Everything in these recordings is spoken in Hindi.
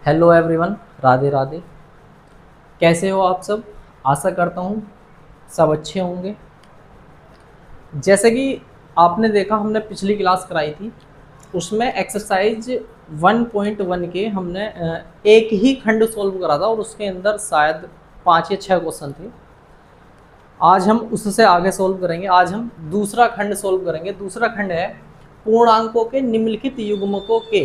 Hello everyone, Radhe Radhe. कैसे हो आप सब? आशा करता हूँ सब अच्छे होंगे। जैसे कि आपने देखा, हमने पिछली क्लास कराई थी, उसमें एक्सरसाइज 1.1 के हमने एक ही खंड सॉल्व करा था और उसके अंदर शायद 5 या 6 क्वेश्चन थे। आज हम उससे आगे सॉल्व करेंगे। आज हम दूसरा खंड सॉल्व करेंगे। दूसरा खंड है पूर्णांकों के निम्नलिखित युग्मकों के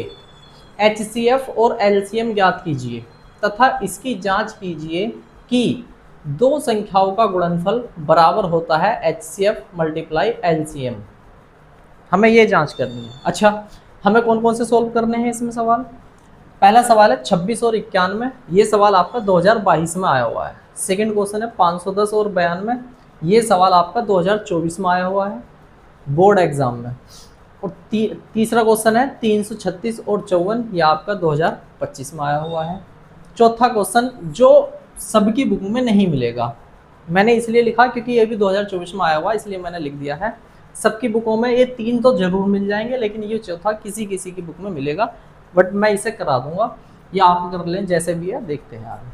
HCF और LCM ज्ञात कीजिए तथा इसकी जांच कीजिए कि दो संख्याओं का गुणनफल बराबर होता है HCF मल्टीप्लाई LCM। हमें ये जांच करनी है। अच्छा, हमें कौन कौन से सॉल्व करने हैं इसमें सवाल? पहला सवाल है 26 और 91। ये सवाल आपका 2022 में आया हुआ है। सेकंड क्वेश्चन है 510 और 92। ये सवाल आपका 2024 में आया हुआ है बोर्ड एग्जाम में। और तीसरा क्वेश्चन है 336 और 54। ये आपका 2025 में आया हुआ है। चौथा क्वेश्चन जो सबकी बुक में नहीं मिलेगा, मैंने इसलिए लिखा क्योंकि ये भी 2024 में आया हुआ है, इसलिए मैंने लिख दिया है। सबकी बुकों में ये 3 तो जरूर मिल जाएंगे, लेकिन ये चौथा किसी किसी की बुक में मिलेगा, बट मैं इसे करा दूंगा। ये आप कर लें जैसे भी है। देखते हैं आगे।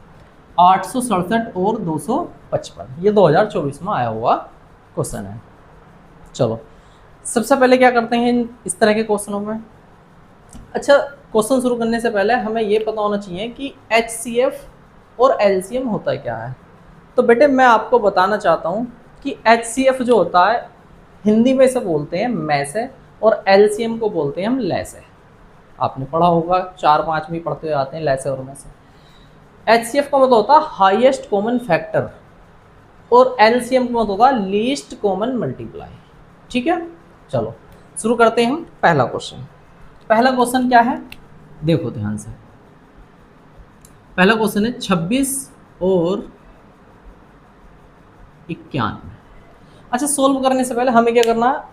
867 और 255, ये 2024 में आया हुआ क्वेश्चन है। चलो सबसे पहले क्या करते हैं इस तरह के क्वेश्चनों में। अच्छा, क्वेश्चन शुरू करने से पहले हमें ये पता होना चाहिए कि HCF और LCM होता है क्या है। तो बेटे मैं आपको बताना चाहता हूँ कि HCF जो होता है हिंदी में इसे बोलते हैं मैं से, और LCM को बोलते हैं हम ले से। आपने पढ़ा होगा, 4-5 में पढ़ते हुए आते हैं ले से और मैं से। HCF का मतलब होता है हाईएस्ट कॉमन फैक्टर और LCM का मतलब होता है लीस्ट कॉमन मल्टीप्लाई। ठीक है, चलो शुरू करते हैं हम। पहला क्वेश्चन क्या है, देखो ध्यान से। पहला क्वेश्चन है 26 और 91। अच्छा, सोल्व करने से पहले हमें क्या करना है,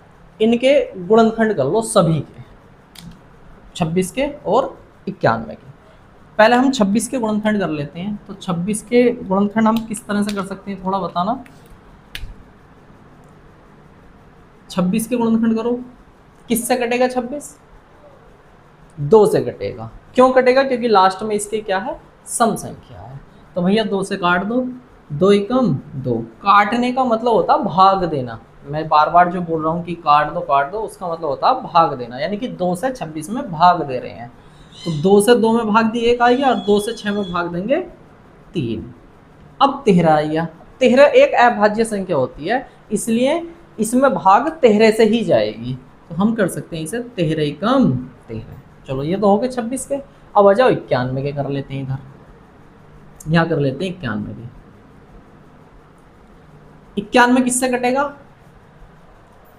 इनके गुणनखंड कर लो सभी के, 26 के और 91 के। पहले हम 26 के गुणनखंड कर लेते हैं। तो 26 के गुणनखंड हम किस तरह से कर सकते हैं, थोड़ा बताना। 26 के गुणनखंड करो, किससे कटेगा 26? 2 से कटेगा। क्यों कटेगा? क्योंकि लास्ट में इसके क्या है, सम संख्या है। तो भैया 2 से काट दो, 2 एकम 2। काटने का मतलब होता है भाग देना। मैं बार बार जो बोल रहा हूँ कि काट दो, उसका मतलब होता है भाग देना, यानी कि 2 से 26 में भाग दे रहे हैं। तो 2 से 2 में भाग दिए 1 आ गया, और 2 से 6 में भाग देंगे 3। अब 13 आ गया। 13 एक अभाज्य संख्या होती है, इसलिए इसमें भाग 13 से ही जाएगी। तो हम कर सकते हैं इसे 13 एकम 13। चलो ये तो हो गए 26 के। अब आ जाओ 91 के कर लेते हैं। इधर यहाँ कर लेते हैं 91 के। 91 किससे कटेगा?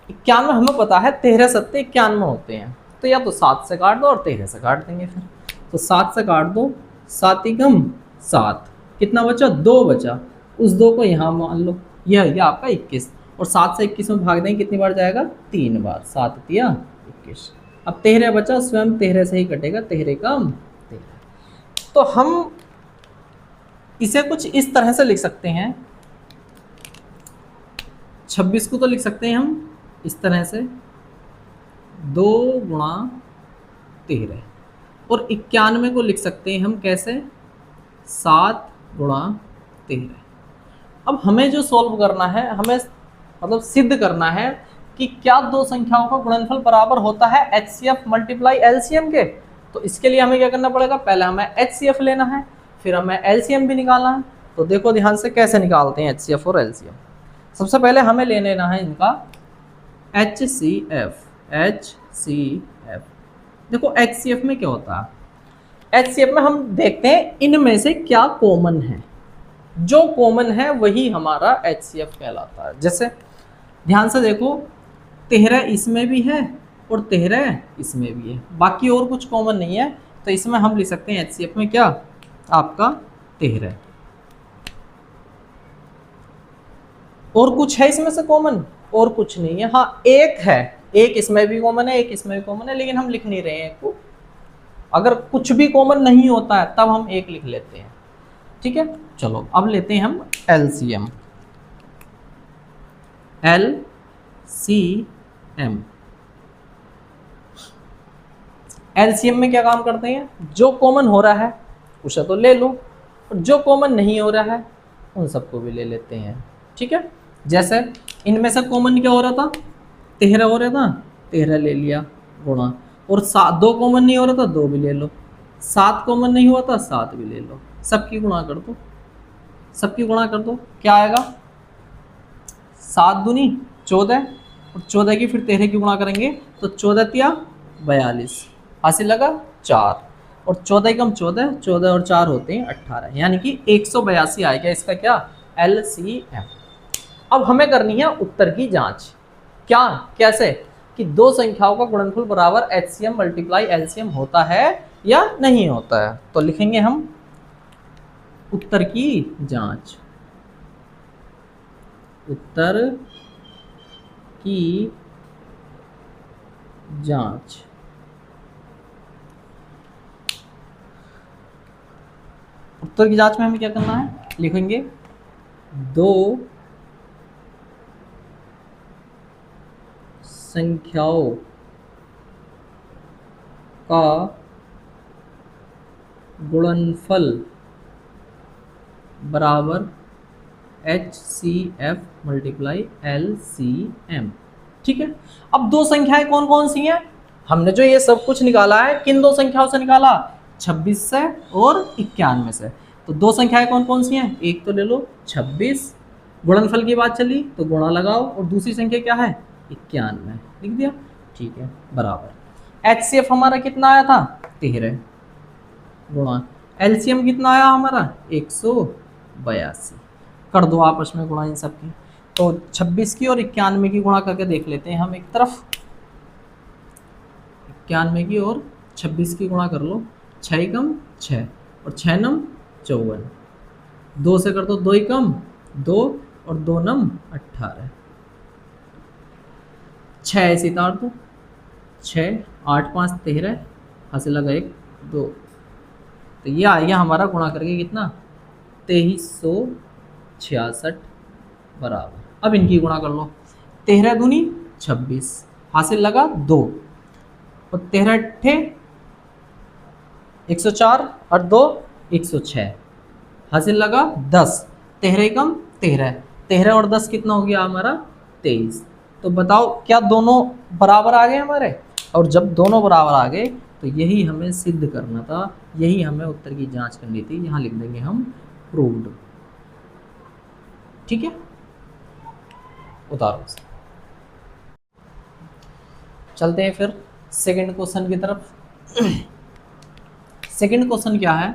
91 हमें पता है 13 सत्ते 91 होते हैं। तो या तो 7 से काट दो और 13 से काट देंगे फिर। तो 7 से काट दो, 7 एकम 7। कितना बचा? 2 बचा। उस 2 को यहाँ मान लो, यह आपका 21। और 7 से 21 में भाग देंगे, कितनी बार जाएगा? 3 बार। 7 तिया 21। अब 13 बचा, स्वयं 13 से ही कटेगा, 13 कम 13। तो हम इसे कुछ इस तरह से लिख सकते हैं। 26 को तो लिख सकते हैं हम इस तरह से, 2 गुणा 13। और 91 को लिख सकते हैं हम कैसे? 7 गुणा 13। अब हमें जो सॉल्व करना है, हमें मतलब सिद्ध करना है कि क्या दो संख्याओं का गुणनफल बराबर होता है HCF मल्टीप्लाई LCM के। तो इसके लिए हमें क्या करना पड़ेगा, पहले हमें HCF लेना है, फिर हमें LCM भी निकालना है। तो देखो ध्यान से कैसे निकालते हैं HCF और LCM। सबसे पहले हमें ले लेना है इनका HCF। देखो HCF में क्या होता है, HCF में हम देखते हैं इनमें से क्या कॉमन है। जो कॉमन है वही हमारा HCF कहलाता है। जैसे ध्यान से देखो, 13 इसमें भी है और 13 इसमें भी है, बाकी और कुछ कॉमन नहीं है। तो इसमें हम लिख सकते हैं HCF में क्या, आपका 13। और कुछ है इसमें से कॉमन? और कुछ नहीं है। हाँ एक है, एक इसमें भी कॉमन है, एक इसमें भी कॉमन है, लेकिन हम लिख नहीं रहे हैं को। अगर कुछ भी कॉमन नहीं होता है तब हम एक लिख लेते हैं। ठीक है, चलो अब लेते हैं हम LCM। LCM में क्या काम करते हैं, जो कॉमन हो रहा है उसे तो ले लो, और जो कॉमन नहीं हो रहा है उन सबको भी ले लेते हैं। ठीक है, जैसे इनमें से कॉमन क्या हो रहा था, 13 हो रहा था, 13 ले लिया गुणा, और 7 2 कॉमन नहीं हो रहा था, 2 भी ले लो, 7 कॉमन नहीं हुआ था, 7 भी ले लो, सबकी गुणा कर दो, सबकी गुणा कर दो, क्या आएगा 7 दूनी 14, और 14 की फिर 13 की गुणा करेंगे तो 14 तिया 42, हासिल लगा 4, और 14 कम 14, 14 और 4 होते हैं 18, यानी कि 182 आएगा इसका क्या LCM। अब हमें करनी है उत्तर की जांच, क्या कैसे कि दो संख्याओं का गुणनफल बराबर HCM मल्टीप्लाई LCM होता है या नहीं होता है। तो लिखेंगे हम उत्तर की जांच, उत्तर की जांच। उत्तर की जांच में हमें क्या करना है, लिखेंगे दो संख्याओं का गुणनफल बराबर HCF मल्टीप्लाई LCM। ठीक है, अब दो संख्याएं कौन कौन सी हैं, हमने जो ये सब कुछ निकाला है किन दो संख्याओं से निकाला, 26 से और 91 से। तो दो संख्याएं कौन कौन सी हैं, एक तो ले लो 26, गुणनफल की बात चली तो गुणा लगाओ, और दूसरी संख्या क्या है 91, लिख दिया। ठीक है, बराबर HCF हमारा कितना आया था 13 गुणा LCM कितना आया हमारा 182, कर दो आपस में गुणा इन सब की। तो 26 की और 91 की गुणा करके देख लेते हैं हम एक तरफ, 91 की और 26 की गुणा कर लो, 6 कम 6 और 6 नम 54, 2 से कर दो 2 कम 2 और 2 नम 18, 6 ऐसी तार दो, 6 8 5 13, हासिल लगा 1 2, तो ये आ गया हमारा गुणा करके कितना 2366 बराबर। अब इनकी गुणा कर लो, 13 दूनी 26, हासिल लगा 2, और 13 अट्ठे 104 और 2 106, हासिल लगा 10, 13 कम 13, 13 और 10 कितना हो गया हमारा 23। तो बताओ क्या दोनों बराबर आ गए हमारे, और जब दोनों बराबर आ गए तो यही हमें सिद्ध करना था, यही हमें उत्तर की जांच करनी थी, यहाँ लिख देंगे हम प्रूव्ड। ठीक है, उतारो। चलते हैं फिर सेकंड क्वेश्चन की तरफ। सेकंड क्वेश्चन क्या है,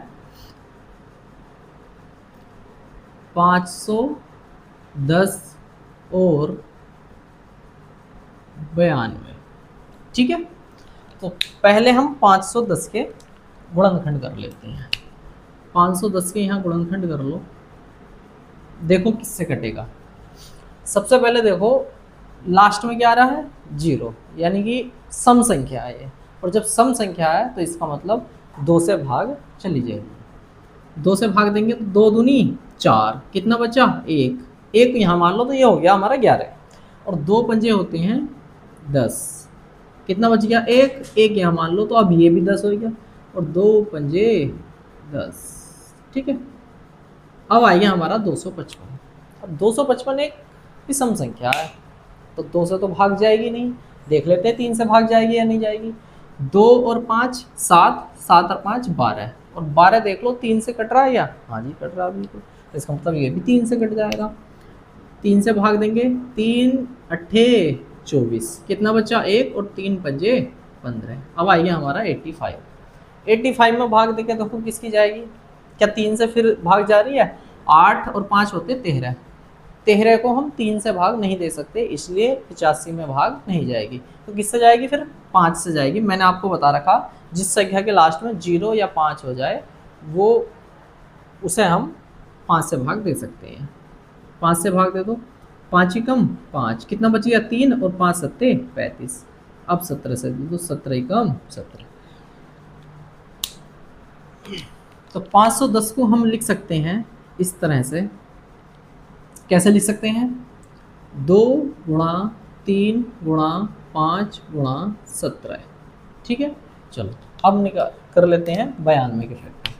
510 और 92। ठीक है, तो पहले हम 510 के गुणनखंड कर लेते हैं। 510 के यहाँ गुणनखंड कर लो, देखो किससे कटेगा। सबसे पहले देखो लास्ट में क्या आ रहा है 0, यानी कि सम संख्या है ये, और जब सम संख्या है तो इसका मतलब 2 से भाग चली जाएगी। 2 से भाग देंगे तो 2 दूनी 4, कितना बचा 1, 1 यहाँ मान लो तो ये हो गया हमारा 11, और 2 पंजे होते हैं 10, कितना बच गया 1, 1 यहाँ मान लो तो अब ये भी 10 हो गया, और 2 पंजे 10। ठीक है, अब आइए हमारा 255। अब 255 एक विषम संख्या है तो 2 से तो भाग जाएगी नहीं, देख लेते हैं 3 से भाग जाएगी या नहीं जाएगी। 2 और 5 7, 7 और 5 12, और 12 देख लो 3 से कट रहा है या, हाँ जी कट रहा है बिल्कुल, तो इसका मतलब ये भी 3 से कट जाएगा। 3 से भाग देंगे, 3 अट्ठे 24, कितना बचा 1 और 3 पंजे 15। अब आइए हमारा 85। 85 में भाग देके देखो किसकी जाएगी, क्या 3 से फिर भाग जा रही है, 8 और 5 होते 13, 13 को हम 3 से भाग नहीं दे सकते, इसलिए 85 में भाग नहीं जाएगी। तो किससे जाएगी फिर 5 से जाएगी। मैंने आपको बता रखा जिस संख्या के लास्ट में 0 या 5 हो जाए वो उसे हम 5 से भाग दे सकते हैं। 5 से भाग दे दो, 5 ही कम 5, कितना बच गया 3 और 5 सत्ते 35। अब 17 से दे दो, 17 ही कम 17। तो 510 को हम लिख सकते हैं इस तरह से, कैसे लिख सकते हैं 2 गुणा 3 गुणा 5 गुणा 17। ठीक है, चलो अब निकाल कर लेते हैं 92 के फैक्टर।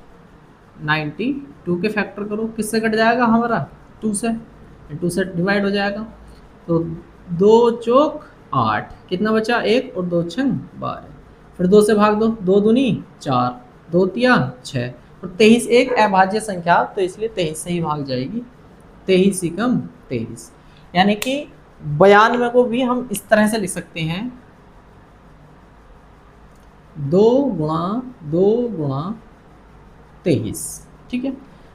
92 के फैक्टर करो, किससे कट जाएगा हमारा 2 से, 2 से डिवाइड हो जाएगा। तो 2 चौक 8, कितना बचा 1 और 2 छंग 12, फिर 2 से भाग दो, 2 दूनी 4, 2 तिया 6 और 23 एक अभाज्य संख्या, तो इसलिए 23 से ही भाग जाएगी, 23 एकम 23। यानी कि 92 को भी हम इस तरह से लिख सकते हैं 2 गुणा 2 गुणा 23। ठीक है,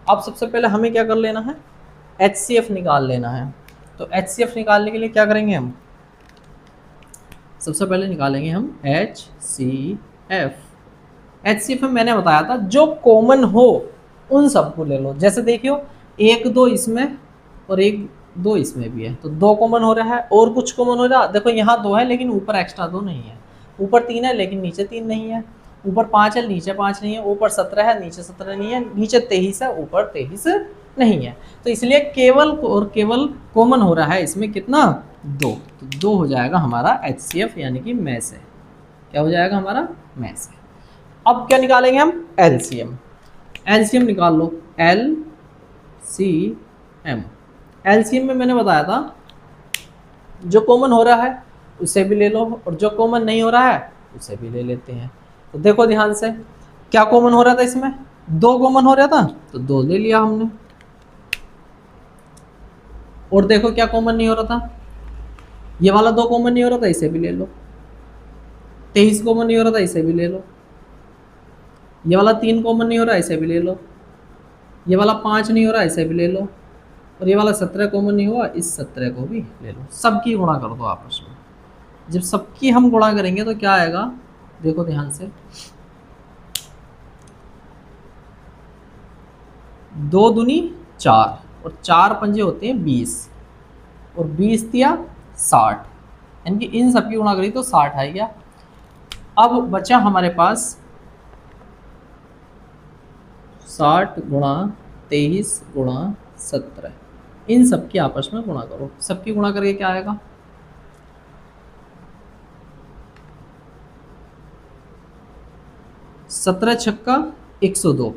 अब सबसे पहले हमें क्या कर लेना है, HCF निकाल लेना है। तो HCF निकालने के लिए क्या करेंगे हम, सबसे पहले निकालेंगे हम HCF। HCF में मैंने बताया था जो कॉमन हो उन सबको ले लो। जैसे देखियो 1 2 इसमें और 1 2 इसमें भी है, तो 2 कॉमन हो रहा है, और कुछ कॉमन हो रहा है। देखो यहाँ 2 है लेकिन ऊपर एक्स्ट्रा 2 नहीं है, ऊपर 3 है लेकिन नीचे 3 नहीं है, ऊपर 5 है नीचे 5 नहीं है, ऊपर 17 है नीचे 17 नहीं है, नीचे 23 है ऊपर 23 नहीं है। तो इसलिए केवल और केवल कॉमन हो रहा है इसमें कितना 2, तो 2 हो जाएगा हमारा HCF, यानी कि में से क्या हो जाएगा हमारा में से। अब क्या निकालेंगे हम LCM। LCM निकाल लो, LCM। LCM में मैंने बताया था जो कॉमन हो रहा है उसे भी ले लो और जो कॉमन नहीं हो रहा है उसे भी ले लेते हैं। तो देखो ध्यान से, क्या कॉमन हो रहा था इसमें, 2 कॉमन हो रहा था तो 2 ले लिया हमने, और देखो क्या कॉमन नहीं हो रहा था, ये वाला 2 कॉमन नहीं हो रहा था, इसे भी ले लो। 23 कॉमन नहीं हो रहा था, इसे भी ले लो। ये वाला 3 कॉमन नहीं हो रहा, इसे भी ले लो। ये वाला 5 नहीं हो रहा, इसे भी ले लो। और ये वाला 17 कॉमन नहीं हुआ, इस 17 को भी ले लो। सबकी गुणा कर दो आपस में। जब सबकी हम गुणा करेंगे तो क्या आएगा, देखो ध्यान से, 2 दूनी 4 और 4 पंजे होते हैं 20 और 20 तिया 60, यानी कि इन सबकी गुणा करी तो 60 आ गया। अब बचा हमारे पास 60 गुणा 23 गुणा 17, इन सबकी आपस में गुणा करो। सबकी गुणा करके क्या आएगा, 17 छक्का 102,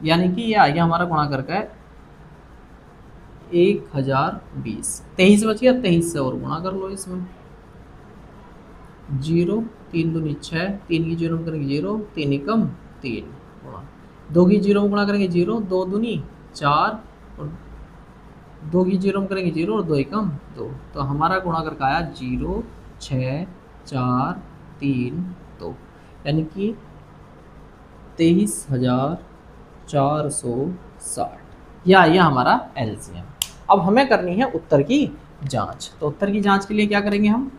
यानी कि ये आ गया हमारा गुणा करके 1020। 23 बच गया, 23 से और गुणा कर लो इसमें। 0 3 दूनी 6, 3 की 0 में करेंगे 0, 3 एकम 3 गुणा 2 की 0 में गुणा करेंगे 0, 2 दूनी 4 और 2 की 0 में करेंगे 0 और 2 एकम 2, तो हमारा गुणा करके आया 0 6 4 3 2, यानी कि 23,460। यह आया हमारा LCM। अब हमें करनी है उत्तर की जांच। तो उत्तर की जांच के लिए क्या करेंगे हम,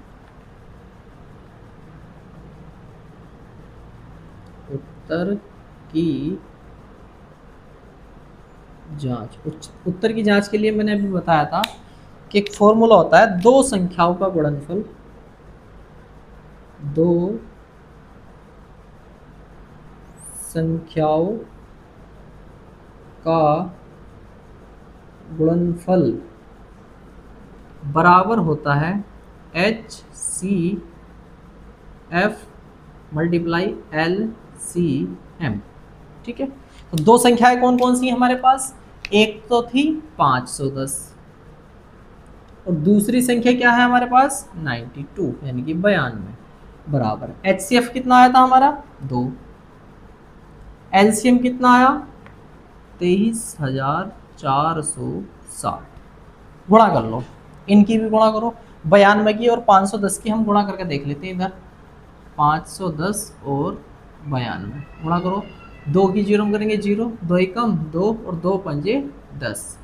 उत्तर की जांच। उत्तर की जांच के लिए मैंने अभी बताया था कि एक फॉर्मूला होता है, 2 संख्याओं का गुणनफल, 2 संख्याओं का गुणनफल बराबर होता है HCF मल्टीप्लाई LCM। ठीक है, तो 2 संख्याएं कौन कौन सी हैं हमारे पास, एक तो थी 510 और दूसरी संख्या क्या है हमारे पास 92, यानी कि 92 बराबर HCF कितना आया था हमारा 2, LCM कितना आया 23,460। गुणा कर लो, इनकी भी गुणा करो, 92 की और 510 की हम गुणा करके देख लेते हैं। इधर 510 और 92 गुणा करो, 2 की 0 में करेंगे 0, 2 एकम 2 और 2 पंजे 10,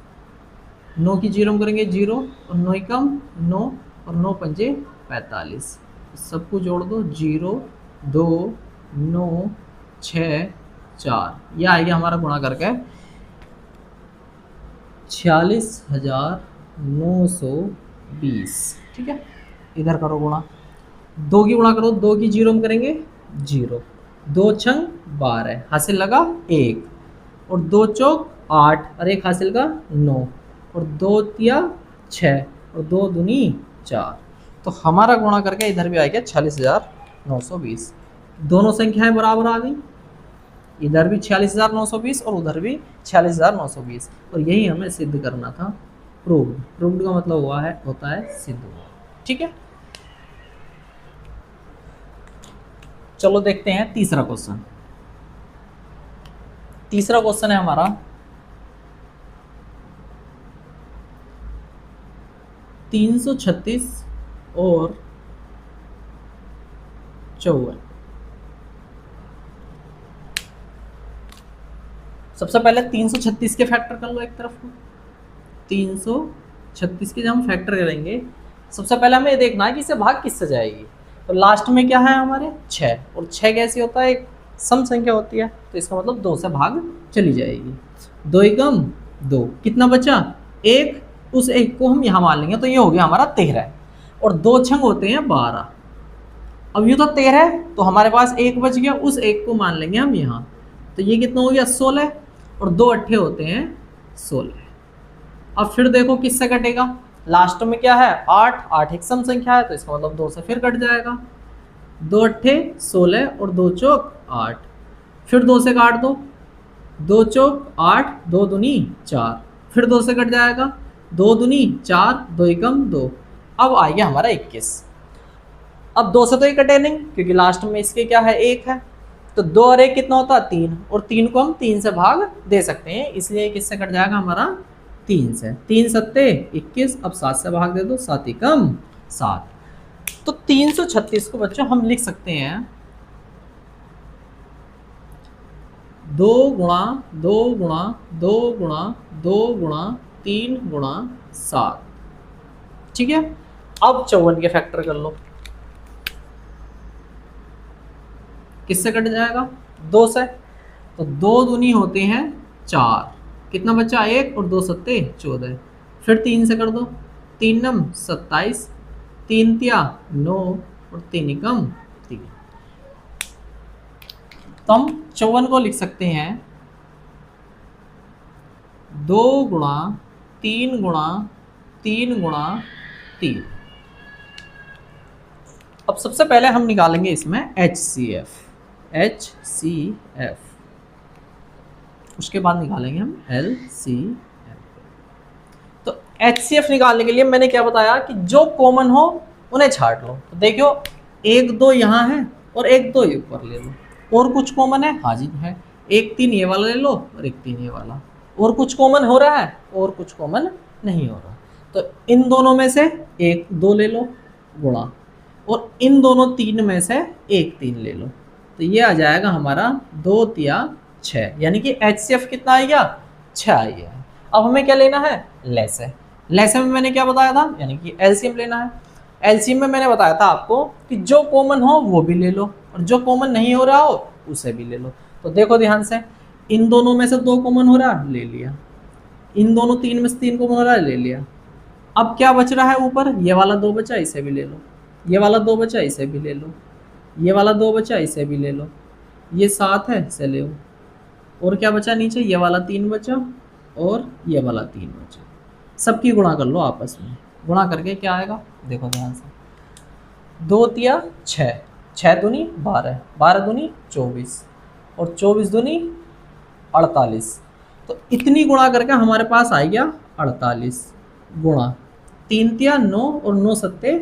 9 की 0 में करेंगे 0 और 9 एकम 9 और 9 पंजे 45, सबको जोड़ दो 0 2 9 6 4, यह आएगा हमारा गुणा करके 46,920। ठीक है, इधर करो गुणा, 2 की गुणा करो, 2 की 0 में करेंगे 0, 2 छंग 12 हासिल लगा 1 और 2 चौक 8 और 1 हासिल का 9 और 2 तिया 6 और 2 दूनी 4, तो हमारा गुणा करके इधर भी आ गया 46,920। दोनों संख्याएं बराबर आ गई। इधर भी 46,920 और उधर भी 46,920, और यही हमें सिद्ध करना था। प्रूव्ड, प्रूव्ड का मतलब होता है सिद्ध हुआ। ठीक है, चलो देखते हैं तीसरा क्वेश्चन। तीसरा क्वेश्चन है हमारा 336 और 54। सबसे पहले 336 के फैक्टर कर लो एक तरफ को। 336 के जब हम फैक्टर करेंगे, सबसे पहले हमें ये देखना है कि इसे भाग किससे जाएगी। तो लास्ट में क्या है हमारे 6, और 6 कैसी होता है, एक सम संख्या होती है, तो इसका मतलब 2 से भाग चली जाएगी। 2 एकम 2, कितना बचा 1, उस 1 को हम यहाँ मान लेंगे, तो ये हो गया हमारा 13, और 2 छंग होते हैं 12। अब ये तो 13, तो हमारे पास 1 बच गया, उस 1 को मान लेंगे हम यहाँ, तो ये कितना हो गया 16, और 2 अट्ठे होते हैं 16। अब फिर देखो किससे कटेगा, लास्ट में क्या है 8, 8 एक सम संख्या है, तो इसका मतलब 2 से फिर कट जाएगा। 2 अट्ठे 16 और 2 चौक 8, फिर 2 से काट दो, 2 चौक 8, 2 दूनी 4, फिर 2 से कट जाएगा, 2 दूनी 4, 2 एकम 2। अब आ गया हमारा 21। अब 2 से तो ये कटे नहीं, क्योंकि लास्ट में इसके क्या है 1 है, तो 2 और 1 कितना होता है 3, और 3 को हम 3 से भाग दे सकते हैं, इसलिए किससे कट जाएगा हमारा 3 से। 3 सत्ते 21, अब 7 से भाग दे दो, 7 एकम 7। तो 336 को बच्चों हम लिख सकते हैं 2 गुणा 2 गुणा 2 गुणा 2 गुणा 3 गुणा 7। ठीक है, अब 54 के फैक्टर कर लो, किससे कट जाएगा 2 से, तो 2 दूनी होते हैं 4, कितना बचा 1, और 2 सत्ते 14, फिर 3 से कर दो, 3 नम 27, 3 तिया 9, और 3 एकम 3। तो हम 54 को लिख सकते हैं 2 गुणा 3 गुणा 3 गुणा 3। अब सबसे पहले हम निकालेंगे इसमें HCF, उसके बाद निकालेंगे हम LCM। तो HCF निकालने के लिए मैंने क्या बताया कि जो कॉमन हो उन्हें छाट लो। तो देखियो 1 2 यहाँ है और 1 2 ऊपर ले लो, और कुछ कॉमन है, हाँ जी है, 1 3 ये वाला ले लो और 1 3 ये वाला, और कुछ कॉमन हो रहा है और कुछ कॉमन नहीं हो रहा, तो इन दोनों में से 1 2 ले लो गुणा, और इन दोनों 3 में से 1 3 ले लो, तो ये आ जाएगा हमारा 2 तिया 6, यानी कि HCF कितना आ गया 6 आ गया। अब हमें क्या लेना है लैसे। लैसे में मैंने क्या बताया था, यानी कि LCM लेना है। LCM में मैंने बताया था आपको कि जो कॉमन हो वो भी ले लो, और जो कॉमन नहीं हो रहा हो उसे भी ले लो। तो देखो ध्यान से, इन दोनों में से 2 कॉमन हो रहा है ले लिया, इन दोनों 3 में से 3 कॉमन हो रहा है ले लिया। अब क्या बच रहा है ऊपर, ये वाला 2 बचा इसे भी ले लो, ये वाला 2 बचा इसे भी ले लो, ये वाला 2 बचा इसे भी ले लो, ये 7 है इसे ले लो, और क्या बचा नीचे, ये वाला 3 बचा और ये वाला 3 बचा। सबकी गुणा कर लो आपस में, गुणा करके क्या आएगा देखो ध्यान से, 2 तिया 6, 6 दूनी 12, 12 दूनी 24, और 24 दूनी 48। तो इतनी गुणा करके हमारे पास आ गया 48 गुणा 3 तिया 9, और 9 सत्ते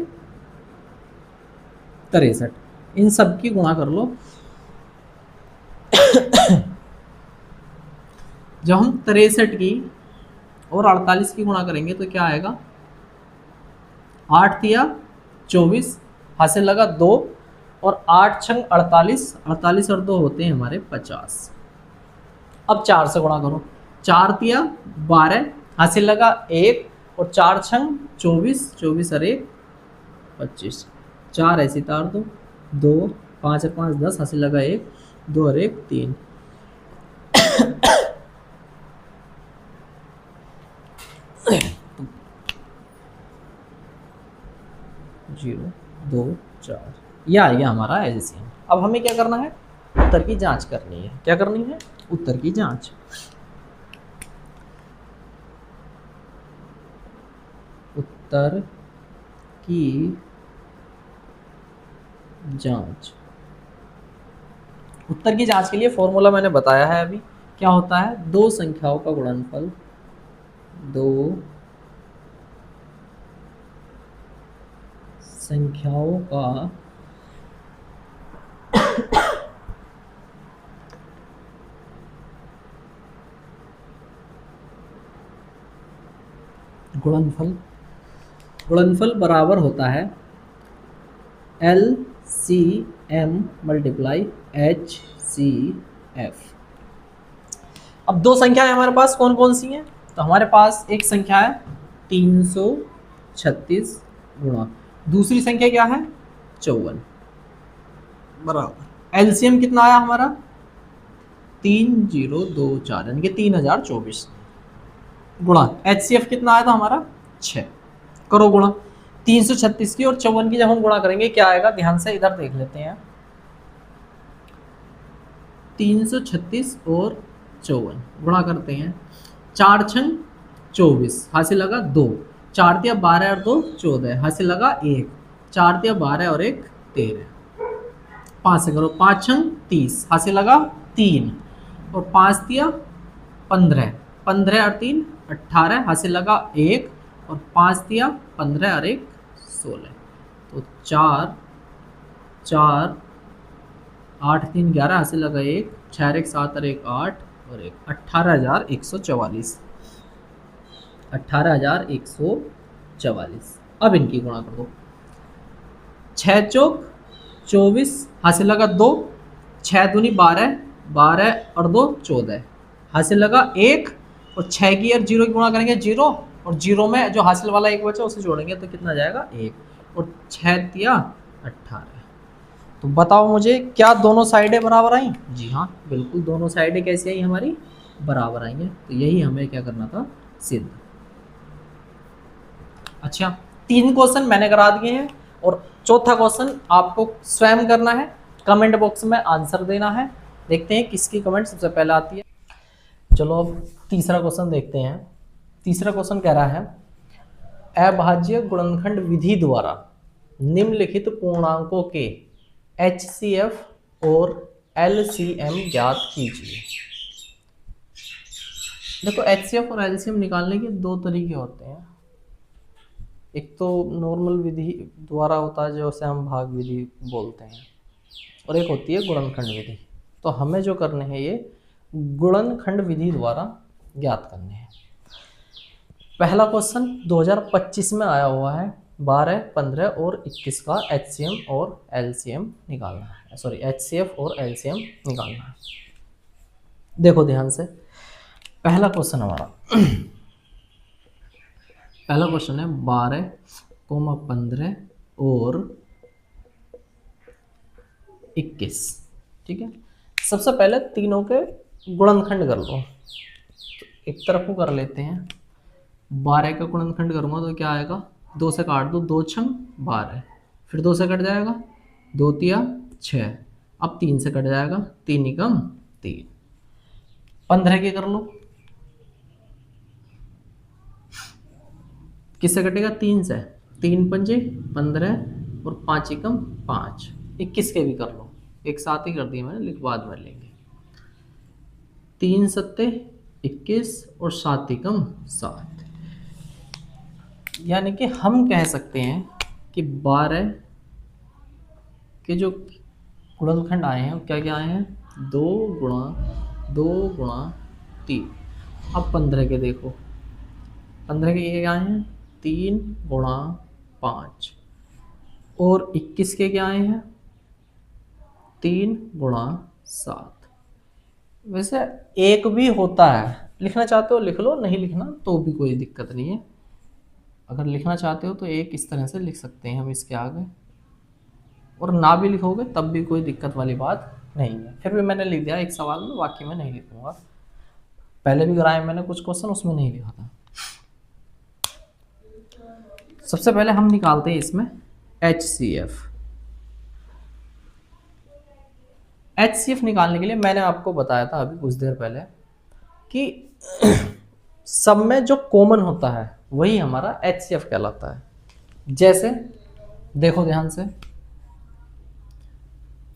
63। इन सब की गुणा कर लो। जब हम 63 की और 48 की गुणा करेंगे तो क्या आएगा, 8 तिया 24, हासिल लगा 2, और 8 छंग 48, 48 और 2 होते हैं हमारे 50। अब 4 से गुणा करो, 4 तिया 12, हासिल लगा 1, और 4 छंग 24, 24 और 1 25, 4 ऐसी तार दो, 2 5 और 5 10, हासिल लगा 1, 2 और 1 3। जीरो 2 4, यह आ गया हमारा LCM। अब हमें क्या करना है, उत्तर की जांच करनी है। क्या करनी है, उत्तर की जांच। उत्तर की जांच। उत्तर की जांच के लिए फॉर्मूला मैंने बताया है अभी, क्या होता है, दो संख्याओं का गुणनफल, दो संख्याओं का गुणनफल, गुणनफल बराबर होता है LCM मल्टीप्लाई HCF। अब दो संख्याएं हमारे पास कौन कौन सी हैं, तो हमारे पास एक संख्या है 336 गुणा, दूसरी संख्या क्या है 54, बराबर एलसीएम कितना आया हमारा 3024 यानी कि 3024, गुणा एचसीएफ कितना आया था हमारा 6, करो गुणा 336 की और 54 की जब हम गुणा करेंगे क्या आएगा, ध्यान से इधर देख लेते हैं। 336 और 54 गुणा करते हैं, 4 छंग 24, हासिल लगा 2, 4 तिया 12 और 2 14, हासिल लगा 1, 4 तिया 12 और 1 13, 5 से करो, 5 छंग 30, हासिल लगा 3, और 5 तिया 15, 15 और 3 18, हासिल लगा 1, और 5 तिया 15 और 1 16, तो 4 4 8 3 11, हासिल लगा 1, 6 1 7 और 1 8 और 1 18,144, 18,144। अब इनकी गुणा कर दो, 6 चौक 24, हासिल लगा 2, 6 दूनी 12, 12 और 2 14, हासिल लगा 1, और 6 की और 0 की गुणा करेंगे 0, और 0 में जो हासिल वाला 1 बचा उसे जोड़ेंगे तो कितना जाएगा 1, और 6 तिया 18। तो बताओ मुझे क्या दोनों साइडें बराबर आई, जी हाँ बिल्कुल दोनों साइडें कैसी आई हमारी, बराबर आई हैं, तो यही हमें क्या करना था, सिद्ध। अच्छा 3 क्वेश्चन मैंने करा दिए हैं और चौथा क्वेश्चन आपको स्वयं करना है, कमेंट बॉक्स में आंसर देना है, देखते हैं किसकी कमेंट सबसे पहले आती है। चलो अब तीसरा क्वेश्चन देखते हैं। तीसरा क्वेश्चन कह रहा है अभाज्य गुणनखंड विधि द्वारा निम्नलिखित पूर्णांकों के HCF और LCM ज्ञात कीजिए। देखो HCF और LCM निकालने के दो तरीके होते हैं, एक तो नॉर्मल विधि द्वारा होता है जो उसे हम भाग विधि बोलते हैं, और एक होती है गुणनखंड विधि। तो हमें जो करने हैं ये गुणनखंड विधि द्वारा ज्ञात करने हैं। पहला क्वेश्चन 2025 में आया हुआ है, 12, 15 और 21 का HCM और LCM निकालना है, सॉरी HCF और LCM निकालना है। देखो ध्यान से, पहला क्वेश्चन हमारा पहला क्वेश्चन है 12, 15 और 21, ठीक है। सबसे पहले तीनों के गुणनखंड कर लो, तो एक तरफ को कर लेते हैं। 12 का गुणनखंड करूंगा तो क्या आएगा, 2 से काट दो, 2 छंग 12, फिर 2 से कट जाएगा, 2 तिया 6, अब 3 से कट जाएगा, 3 एकम 3। 15 के कर लो, किससे कटेगा, 3 से, 3 पंजे 15 और 5 एकम 5। 21 के भी कर लो, एक साथ ही कर दिए मैंने, लिख बाद में लेंगे। 3 सत्ते 21 और 7 एकम 7, यानी कि हम कह सकते हैं कि 12 के जो गुणनखंड आए हैं क्या क्या आए हैं, 2 गुणा 3। अब 15 के देखो, 15 के क्या आए हैं, 3 गुणा 5, और 21 के क्या आए हैं, 3 गुणा 7। वैसे एक भी होता है, लिखना चाहते हो लिख लो, नहीं लिखना तो भी कोई दिक्कत नहीं है। अगर लिखना चाहते हो तो एक इस तरह से लिख सकते हैं हम इसके आगे, और ना भी लिखोगे तब भी कोई दिक्कत वाली बात नहीं है। फिर भी मैंने लिख दिया एक सवाल में, बाकी में नहीं लिखूंगा। पहले भी कराए मैंने कुछ क्वेश्चन, उसमें नहीं लिखा था। सबसे पहले हम निकालते हैं इसमें HCF। HCF निकालने के लिए मैंने आपको बताया था अभी कुछ देर पहले कि सब में जो कॉमन होता है वही हमारा HCF कहलाता है। जैसे देखो ध्यान से,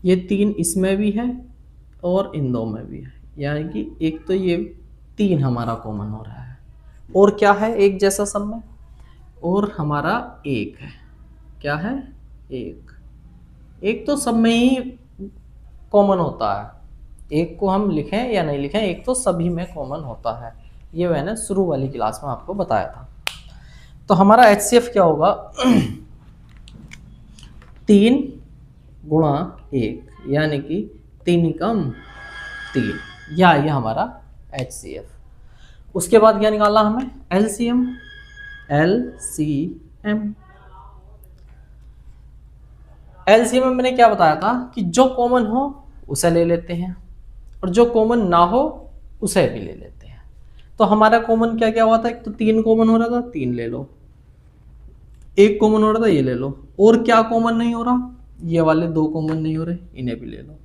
ये 3 इसमें भी है और इन दो में भी है, यानी कि एक तो ये 3 हमारा कॉमन हो रहा है। और क्या है एक जैसा सब में, और हमारा 1 है। क्या है? 1। एक तो सब में ही कॉमन होता है, एक को हम लिखें या नहीं लिखें, एक तो सभी में कॉमन होता है। ये मैंने शुरू वाली क्लास में आपको बताया था। तो हमारा HCF क्या होगा? 3 गुणा 1, यानी कि 3 एकम 3, या ये हमारा HCF। उसके बाद क्या निकालना हमें? LCM। LCM में मैंने क्या बताया था कि जो कॉमन हो उसे ले लेते हैं, और जो कॉमन ना हो उसे भी ले लेते हैं। तो हमारा कॉमन क्या क्या हुआ था? एक तो 3 कॉमन हो रहा था, 3 ले लो। 1 कॉमन हो रहा था, ये ले लो। और क्या कॉमन नहीं हो रहा? ये वाले 2 कॉमन नहीं हो रहे, इन्हें भी ले लो।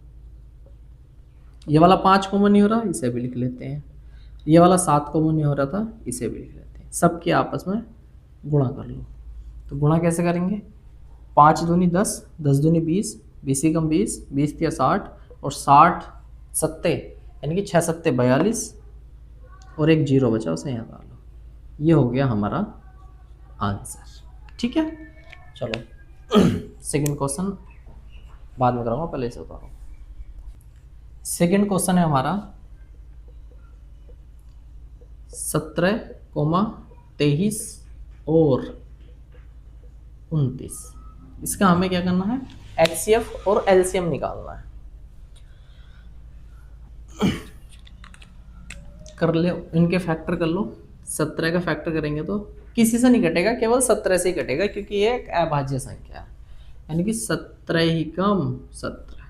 ये वाला 5 कॉमन नहीं हो रहा, इसे भी लिख लेते हैं। ये वाला 7 कॉमन नहीं हो रहा था, इसे भी लिख लेते हैं। सबके आपस में गुणा कर लो। तो गुणा कैसे करेंगे? 5 दूनी 10, 10 दूनी 20, 20 एकम 20, 20 तिया 60, और 60 सत्ते, यानी कि 6 सत्ते 42, और एक जीरो बचा, उसे यहाँ डालो। ये हो गया हमारा आंसर। ठीक है, चलो सेकंड क्वेश्चन बाद में कराऊंगा, पहले से उतारो। सेकंड क्वेश्चन है हमारा 17, 23 और 29। इसका हमें क्या करना है? HCF और LCM निकालना है। कर ले, इनके फैक्टर कर लो। 17 का फैक्टर करेंगे तो किसी से नहीं कटेगा, केवल 17 से ही कटेगा, क्योंकि ये एक अभाज्य संख्या है, यानी कि 17 ही कम 17।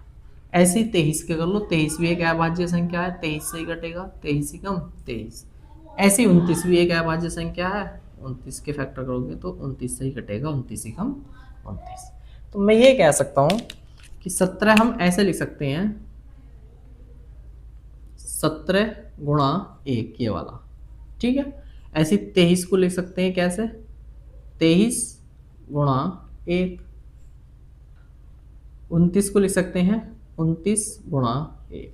ऐसे ही 23 के कर लो, 23 भी एक अभाज्य संख्या है, 23 से ही कटेगा, 23 ही कम 23। ऐसे ही 29 भी एक अभाज्य संख्या है, 29 के फैक्टर करोगे तो 29 से ही कटेगा, 29 ही कम 29। तो मैं ये कह सकता हूँ कि 17 हम ऐसे लिख सकते हैं, 17 गुणा 1, ये वाला। ठीक है, ऐसे 23 को लिख सकते हैं कैसे? 23 गुणा 1। 29 को लिख सकते हैं 29 गुणा 1।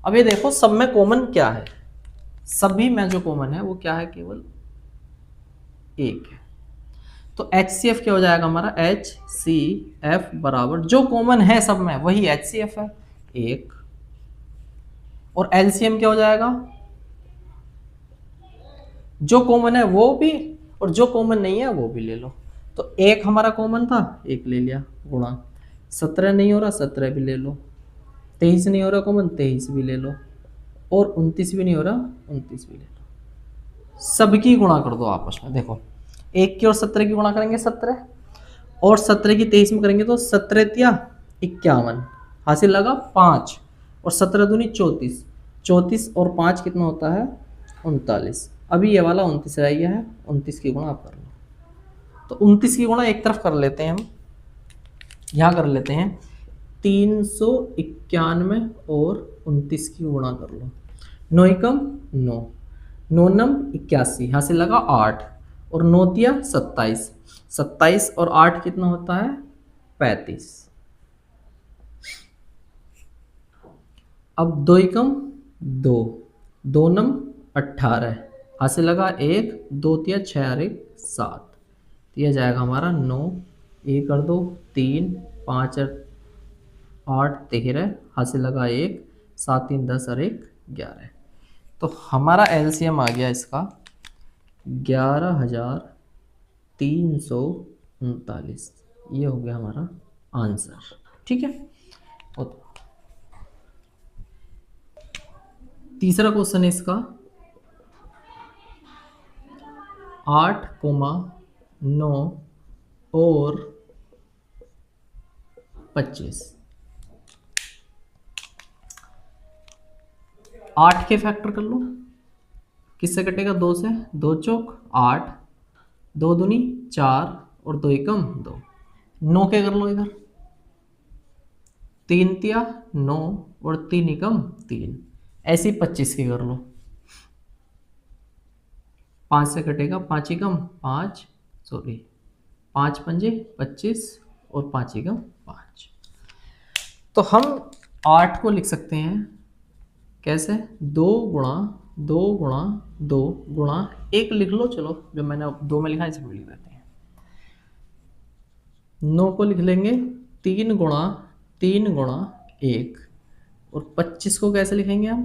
अब ये देखो सब में कॉमन क्या है? सभी में जो कॉमन है वो क्या है? केवल 1 है। तो HCF क्या हो जाएगा हमारा? HCF बराबर जो कॉमन है सब में वही HCF है, 1। और LCM क्या हो जाएगा? जो कॉमन है वो भी, और जो कॉमन नहीं है वो भी ले लो। तो 1 हमारा कॉमन था, 1 ले लिया, गुणा 17 नहीं हो रहा, 17 भी ले लो। 23 नहीं हो रहा कॉमन, 23 भी ले लो। और 29 भी नहीं हो रहा, 29 भी ले लो। सबकी गुणा कर दो आपस में। देखो 1 की और 17 की गुणा करेंगे 17, और 17 की 23 में करेंगे तो 17 तिया 51, हासिल लगा 5, और 17 दूनी 34, 34 और 5 कितना होता है? 39। अभी ये वाला 29 रह गया है, 29 की गुणा आप कर लो। तो 29 की गुणा एक तरफ कर लेते हैं हम, यहाँ कर लेते हैं 391 और 29 की गुणा कर लो। 9 एकम 9, 9 नम 81, यहाँ से लगा 8, और 9 तिया 27, 27 और 8 कितना होता है? 35। अब 2 एकम 2, 2 नम 18, यहाँ से लगा 1, 2 तिया 6 और 1 7, यह जाएगा हमारा 9, 1 कर दो 3, 5 और 8 13, हासिल लगा 1, 7 3 10 और 1 11। तो हमारा LCM आ गया इसका 11,339। ये हो गया हमारा आंसर। ठीक है, और तीसरा क्वेश्चन है इसका 8,9 और 25। 8 के फैक्टर कर लो, किससे कटेगा? 2 से, 2 चौक 8, 2 दूनी 4 और 2 एकम 2। 9 के कर लो इधर, 3 तिया 9 और 3 एकम 3। ऐसे 25 के कर लो, 5 से कटेगा 5 एकम 5, सॉरी 5 पंजे 25 और 5 एकम 5। तो हम 8 को लिख सकते हैं कैसे, 2 लिख लो, चलो जो मैंने 2 में लिखा है इसे भी लिख देते हैं। 9 को लिख लेंगे 3 गुणा 1, और 25 को कैसे लिखेंगे हम,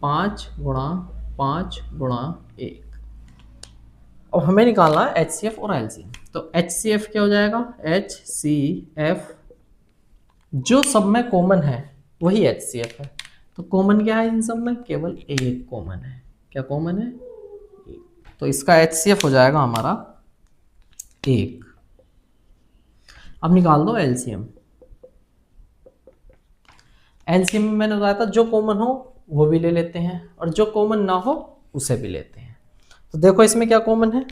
5 गुणा 1। अब हमें निकालना है HCF और LCM। तो HCF क्या हो जाएगा, HCF जो सब में कॉमन है वही HCF है। तो कॉमन क्या है इन सब में, केवल एक कॉमन है। क्या कॉमन है, एक। तो इसका HCF हो जाएगा हमारा 1। अब निकाल दो LCM। LCM में मैंने बताया था जो कॉमन हो वो भी ले लेते हैं और जो कॉमन ना हो उसे भी लेते हैं। तो देखो इसमें क्या कॉमन है,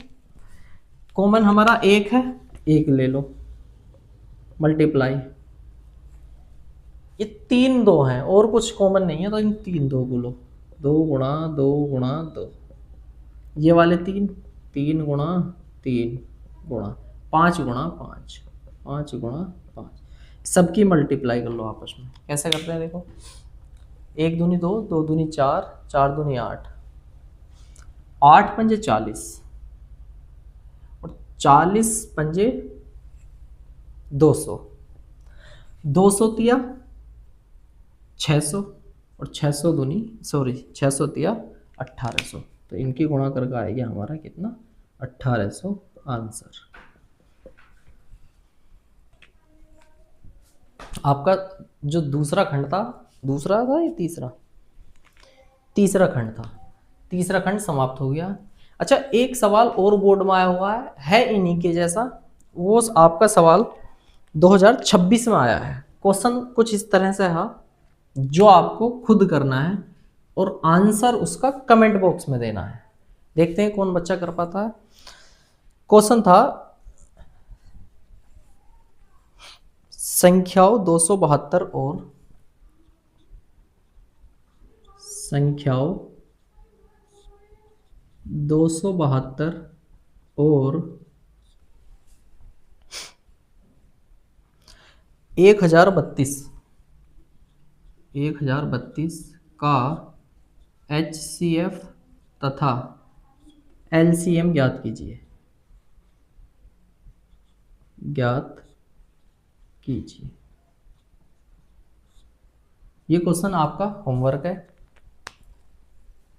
कॉमन हमारा 1 है, 1 ले लो, मल्टीप्लाई, ये 3 2 हैं और कुछ कॉमन नहीं है, तो इन 3 2 को लो, 2 गुणा 2, ये वाले 3 गुणा 3 गुणा 5 सबकी मल्टीप्लाई कर लो आपस में। कैसे करते हैं देखो, 1 दूनी 2, 2 दूनी 4, 4 दूनी 8, 8 पंजे 40 और 40 पंजे 200, 200 तिया 600 और 600 तिया 1800। तो इनकी गुणा करके आएगा हमारा कितना, 1800 आंसर। आपका जो दूसरा खंड था, दूसरा था या तीसरा खंड था, तीसरा खंड समाप्त हो गया। अच्छा, एक सवाल और बोर्ड में आया हुआ है इन्हीं के जैसा, वो आपका सवाल 2026 में आया है। क्वेश्चन कुछ इस तरह से है जो आपको खुद करना है और आंसर उसका कमेंट बॉक्स में देना है। देखते हैं कौन बच्चा कर पाता है। क्वेश्चन था संख्याओं 272 और 1032 का HCF तथा LCM ज्ञात कीजिए। ये क्वेश्चन आपका होमवर्क है।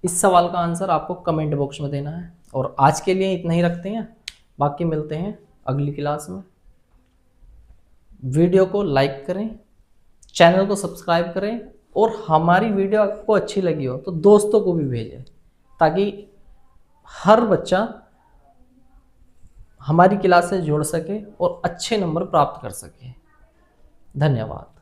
इस सवाल का आंसर आपको कमेंट बॉक्स में देना है। और आज के लिए इतना ही रखते हैं, बाकी मिलते हैं अगली क्लास में। वीडियो को लाइक करें, चैनल को सब्सक्राइब करें और हमारी वीडियो आपको अच्छी लगी हो तो दोस्तों को भी भेजें, ताकि हर बच्चा हमारी क्लास से जुड़ सके और अच्छे नंबर प्राप्त कर सके। धन्यवाद।